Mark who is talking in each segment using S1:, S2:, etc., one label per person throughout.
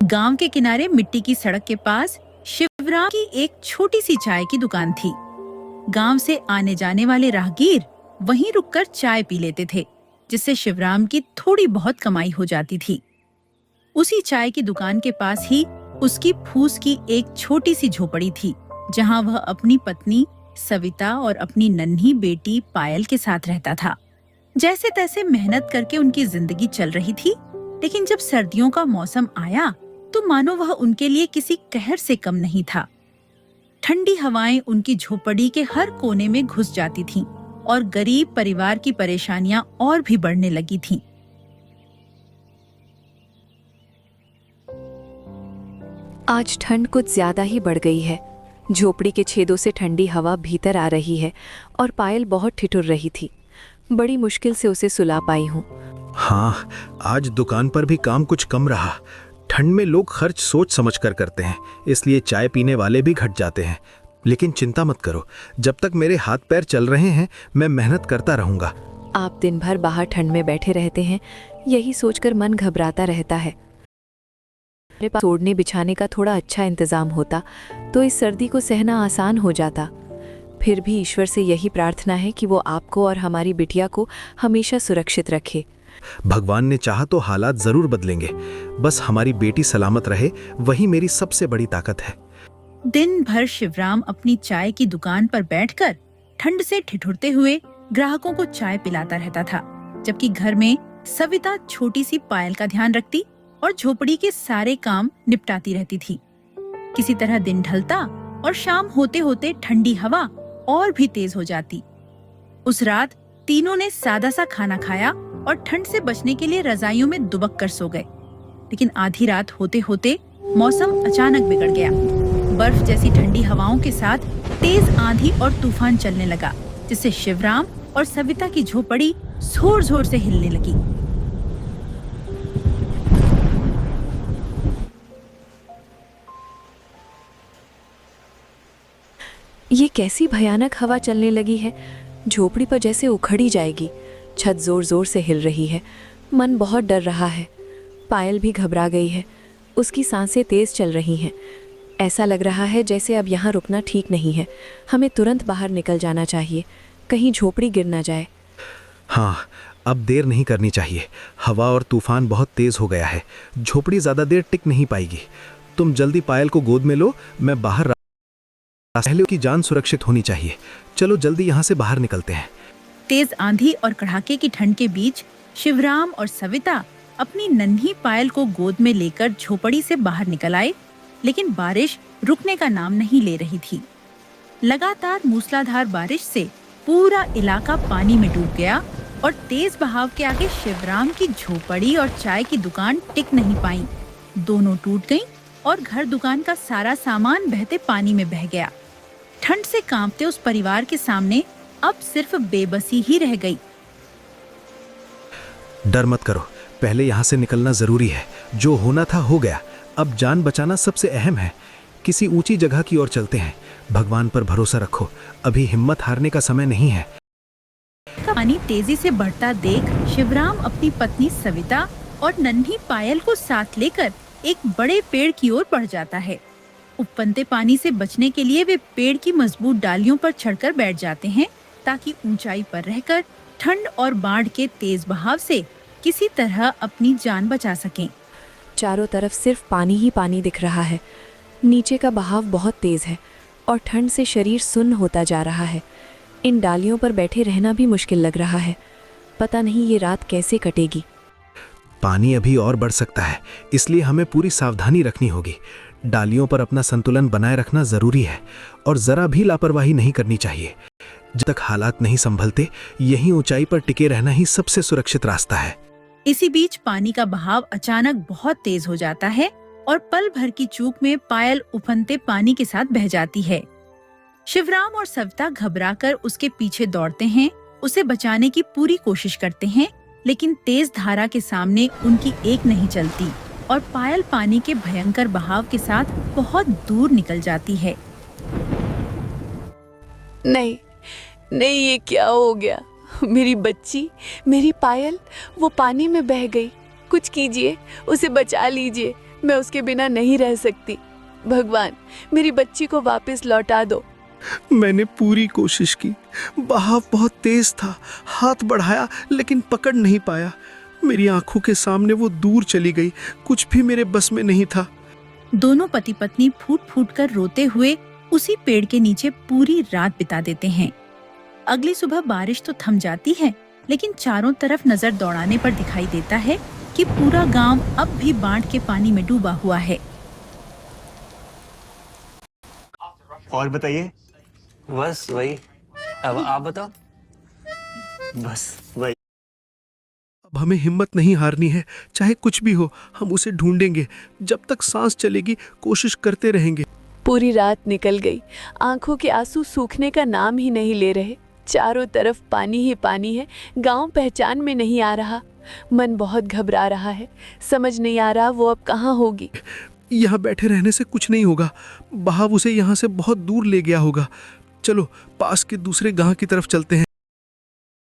S1: गांव के किनारे मिट्टी की सड़क के पास शिवराम की एक छोटी सी चाय की दुकान थी। गांव से आने जाने वाले राहगीर वहीं रुककर चाय पी लेते थे, जिससे शिवराम की थोड़ी बहुत कमाई हो जाती थी। उसी चाय की दुकान के पास ही उसकी फूस की एक छोटी सी झोपड़ी थी, जहां वह अपनी पत्नी सविता और अपनी नन्ही बेटी पायल के साथ रहता था। जैसे तैसे मेहनत करके उनकी जिंदगी चल रही थी, लेकिन जब सर्दियों का मौसम आया तो मानो वह उनके लिए किसी कहर से कम नहीं था। ठंडी हवाएं उनकी झोपड़ी के हर कोने में घुस जाती थीं और गरीब परिवार की परेशानियां और भी बढ़ने लगी थीं।
S2: आज ठंड कुछ ज्यादा ही बढ़ गई है। झोपड़ी के छेदों से ठंडी हवा भीतर आ रही है और पायल बहुत ठिठुर रही थी। बड़ी मुश्किल से उसे सुला पाई हूँ।
S3: हाँ, आज दुकान पर भी काम कुछ कम रहा। ठंड में लोग खर्च सोच समझ कर करते हैं, इसलिए चाय पीने वाले भी घट जाते हैं। लेकिन चिंता मत करो, जब तक मेरे हाथ पैर चल रहे हैं मैं मेहनत करता रहूंगा।
S2: आप दिन भर बाहर ठंड में बैठे रहते हैं, यही सोचकर मन घबराता रहता है। मेरे पास ओढ़ने बिछाने का थोड़ा अच्छा इंतजाम होता तो इस सर्दी को सहना आसान हो जाता। फिर भी ईश्वर से यही प्रार्थना है कि वो आपको और हमारी बिटिया को हमेशा सुरक्षित रखे।
S3: भगवान ने चाहा तो हालात जरूर बदलेंगे, बस हमारी बेटी सलामत रहे, वही मेरी सबसे बड़ी ताकत है।
S1: दिन भर शिवराम अपनी चाय की दुकान पर बैठकर ठंड से ठिठुरते हुए ग्राहकों को चाय पिलाता रहता था, जबकि घर में सविता छोटी सी पायल का ध्यान रखती और झोपड़ी के सारे काम निपटाती रहती थी। किसी तरह दिन ढलता और शाम होते होते ठंडी हवा और भी तेज हो जाती। उस रात तीनों ने सादा सा खाना खाया और ठंड से बचने के लिए रजाइयों में दुबक कर सो गए। लेकिन आधी रात होते होते मौसम अचानक बिगड़ गया। बर्फ जैसी ठंडी हवाओं के साथ तेज आंधी और तूफान चलने लगा, जिससे शिवराम और सविता की झोपड़ी जोर जोर से हिलने लगी।
S2: ये कैसी भयानक हवा चलने लगी है, झोपड़ी पर जैसे उखड़ी जाएगी। छत जोर जोर से हिल रही है। मन बहुत डर रहा है। पायल भी घबरा गई है, उसकी सांसें तेज चल रही हैं। ऐसा लग रहा है जैसे अब यहाँ रुकना ठीक नहीं है। हमें तुरंत बाहर निकल जाना चाहिए, कहीं झोपड़ी गिर ना जाए।
S3: हाँ, अब देर नहीं करनी चाहिए। हवा और तूफान बहुत तेज हो गया है, झोपड़ी ज्यादा देर टिक नहीं पाएगी। तुम जल्दी पायल को गोद में लो, मैं बाहर। पहले की जान सुरक्षित होनी चाहिए। चलो जल्दी यहाँ से बाहर निकलते हैं।
S1: तेज आंधी और कड़ाके की ठंड के बीच शिवराम और सविता अपनी नन्ही पायल को गोद में लेकर झोपड़ी से बाहर निकल आए, लेकिन बारिश रुकने का नाम नहीं ले रही थी। लगातार मूसलाधार बारिश से पूरा इलाका पानी में डूब गया और तेज बहाव के आगे शिवराम की झोपड़ी और चाय की दुकान टिक नहीं पाई। दोनों टूट गईं और घर दुकान का सारा सामान बहते पानी में बह गया। ठंड से कांपते उस परिवार के सामने अब सिर्फ बेबसी ही रह गई।
S3: डर मत करो, पहले यहाँ से निकलना जरूरी है। जो होना था हो गया, अब जान बचाना सबसे अहम है। किसी ऊंची जगह की ओर चलते हैं। भगवान पर भरोसा रखो, अभी हिम्मत हारने का समय नहीं है।
S1: पानी तेजी से बढ़ता देख शिवराम अपनी पत्नी सविता और नन्ही पायल को साथ लेकर एक बड़े पेड़ की ओर बढ़ जाता है। उफनते पानी से बचने के लिए वे पेड़ की मजबूत डालियों पर चढ़कर बैठ जाते हैं, ताकि ऊंचाई पर रहकर ठंड और बाढ़ के तेज बहाव से किसी तरह अपनी जान बचा सकें।
S2: चारों तरफ सिर्फ पानी ही पानी दिख रहा है। नीचे का बहाव बहुत तेज है और ठंड से शरीर सुन्न होता जा रहा है। इन डालियों पर बैठे रहना भी मुश्किल लग रहा है। पता नहीं ये रात कैसे कटेगी।
S3: पानी अभी और बढ़ सकता है, इसलिए हमें पूरी सावधानी रखनी होगी। डालियों पर अपना संतुलन बनाए रखना जरूरी है और जरा भी लापरवाही नहीं करनी चाहिए। जब तक हालात नहीं संभलते, यहीं ऊंचाई पर टिके रहना ही सबसे सुरक्षित रास्ता है।
S1: इसी बीच पानी का बहाव अचानक बहुत तेज हो जाता है और पल भर की चूक में पायल उफनते पानी के साथ बह जाती है। शिवराम और सविता घबराकर उसके पीछे दौड़ते हैं, उसे बचाने की पूरी कोशिश करते हैं, लेकिन तेज धारा के सामने उनकी एक नहीं चलती और पायल पानी के भयंकर बहाव के साथ बहुत दूर निकल जाती है।
S2: नहीं नहीं, ये क्या हो गया? मेरी बच्ची, मेरी पायल, वो पानी में बह गई। कुछ कीजिए, उसे बचा लीजिए। मैं उसके बिना नहीं रह सकती। भगवान, मेरी बच्ची को वापस लौटा दो।
S3: मैंने पूरी कोशिश की, बहाव बहुत तेज था, हाथ बढ़ाया लेकिन पकड़ नहीं पाया। मेरी आंखों के सामने वो दूर चली गई, कुछ भी मेरे बस में नहीं था।
S1: दोनों पति पत्नी फूट फूट कर रोते हुए उसी पेड़ के नीचे पूरी रात बिता देते हैं। अगली सुबह बारिश तो थम जाती है, लेकिन चारों तरफ नजर दौड़ाने पर दिखाई देता है कि पूरा गांव अब भी बाढ़ के पानी में डूबा हुआ है।
S4: और बताइए।
S5: बस वही। अब आप बताओ।
S4: बस वही।
S3: अब हमें हिम्मत नहीं हारनी है, चाहे कुछ भी हो हम उसे ढूंढेंगे। जब तक सांस चलेगी कोशिश करते रहेंगे।
S2: पूरी रात निकल गई, आंखों के आंसू सूखने का नाम ही नहीं ले रहे। चारों तरफ पानी ही पानी है, गांव पहचान में नहीं आ रहा। मन बहुत घबरा रहा है, समझ नहीं आ रहा वो अब कहाँ होगी।
S3: यहाँ बैठे रहने से कुछ नहीं होगा, बहाव उसे यहाँ से बहुत दूर ले गया होगा। चलो पास के दूसरे गांव की तरफ चलते हैं,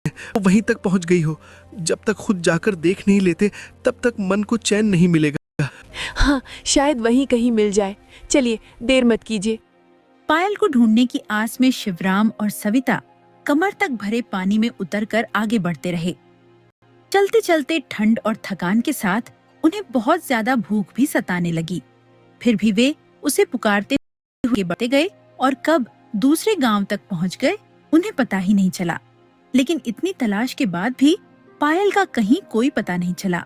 S3: वो वहीं तक पहुंच गई हो। जब तक खुद जाकर देख नहीं लेते तब तक मन को चैन नहीं मिलेगा।
S2: हाँ, शायद वहीं कहीं मिल जाए। चलिए, देर मत कीजिए।
S1: पायल को ढूंढने की आस में शिवराम और सविता कमर तक भरे पानी में उतरकर आगे बढ़ते रहे। चलते चलते ठंड और थकान के साथ उन्हें बहुत ज्यादा भूख भी सताने लगी। फिर भी वे उसे पुकारते हुए बढ़ते गए और कब दूसरे गांव तक पहुंच गए उन्हें पता ही नहीं चला। लेकिन इतनी तलाश के बाद भी पायल का कहीं कोई पता नहीं चला।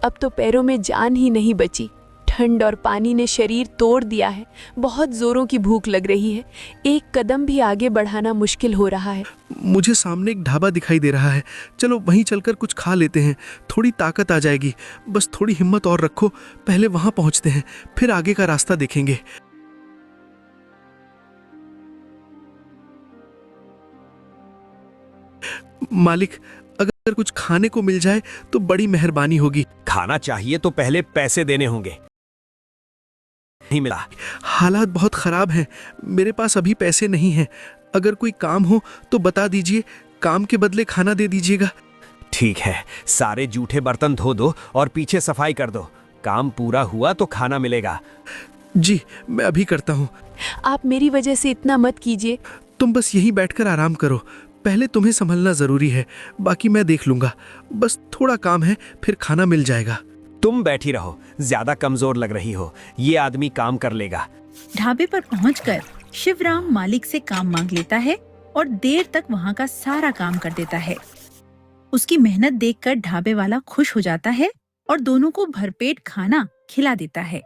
S2: अब तो पैरों में जान ही नहीं बची। ठंड और पानी ने शरीर तोड़ दिया है। बहुत जोरों की भूख लग रही है। एक कदम भी आगे बढ़ाना मुश्किल हो रहा है।
S3: मुझे सामने एक ढाबा दिखाई दे रहा है, चलो वहीं चलकर कुछ खा लेते हैं, थोड़ी ताकत आ जाएगी। बस थोड़ी हिम्मत और रखो, पहले वहां पहुंचते हैं, फिर आगे का रास्ता देखेंगे। मालिक, अगर कुछ खाने को मिल जाए तो बड़ी मेहरबानी होगी।
S4: खाना चाहिए तो पहले पैसे देने होंगे। नहीं मिला।
S3: हालात बहुत खराब हैं, मेरे पास अभी पैसे नहीं हैं। अगर कोई काम हो तो बता दीजिए, काम के बदले खाना दे दीजिएगा।
S4: ठीक है, सारे जूठे बर्तन धो दो और पीछे सफाई कर दो। काम पूरा हुआ तो खाना मिलेगा।
S3: जी, मैं अभी करता हूँ।
S2: आप मेरी वजह से इतना मत कीजिए।
S3: तुम बस यहीं बैठकर आराम करो, पहले तुम्हें संभलना जरूरी है, बाकी मैं देख लूंगा। बस थोड़ा काम है, फिर खाना मिल जाएगा।
S4: तुम बैठी रहो, ज्यादा कमजोर लग रही हो, ये आदमी काम कर लेगा।
S1: ढाबे पर पहुंचकर शिवराम मालिक से काम मांग लेता है और देर तक वहां का सारा काम कर देता है। उसकी मेहनत देखकर ढाबे वाला खुश हो जाता है और दोनों को भरपेट खाना खिला देता है।